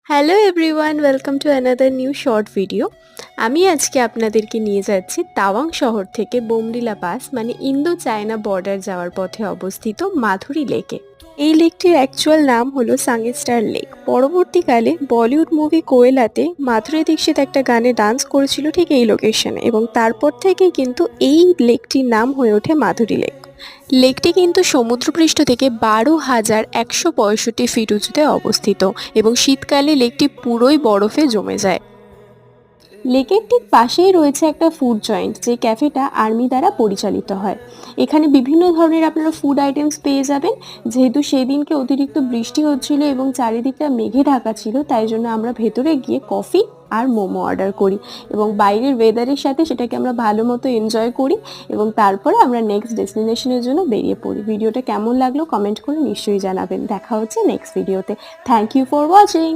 Hello everyone, welcome to another new short video. আমি আজকে আপনাদেরকে নিয়ে যাচ্ছি তাওয়াং শহর থেকে বোমডিলা পাস মানে ইন্দো চায়না বর্ডার যাওয়ার পথে অবস্থিত মাধুরী লেকে। এই লেকটির অ্যাকচুয়াল নাম হলো সাংস্টার লেক। পরবর্তীকালে বলিউড মুভি কোয়েলাতে মাধুরী দীক্ষিত একটা গানে ডান্স করেছিল ঠিক এই লোকেশনে, এবং তারপর থেকেই কিন্তু এই লেকটির নাম হয়ে ওঠে মাধুরী লেক। লেকটি কিন্তু সমুদ্রপৃষ্ঠ থেকে 12,165 ফিট উঁচুতে অবস্থিত এবং শীতকালে লেকটি পুরোই বরফে জমে যায়। লেকের ঠিক পাশেই রয়েছে একটা ফুড জয়েন্ট, যে ক্যাফেটা আর্মি দ্বারা পরিচালিত হয়। এখানে বিভিন্ন ধরনের আপনারা ফুড আইটেমস পেয়ে যাবেন। যেহেতু সেদিনকে অতিরিক্ত বৃষ্টি হচ্ছিল এবং চারিদিকটা মেঘে ঢাকা ছিল, তাই জন্য আমরা ভেতরে গিয়ে কফি আর মোমো অর্ডার করি এবং বাইরের ওয়েদারের সাথে সেটাকে আমরা ভালো মতো এনজয় করি এবং তারপরে আমরা নেক্সট ডেস্টিনেশনের জন্য বেরিয়ে পড়ি। ভিডিওটা কেমন লাগলো কমেন্ট করে নিশ্চয়ই জানাবেন। দেখা হচ্ছে নেক্সট ভিডিওতে। Thank you for watching.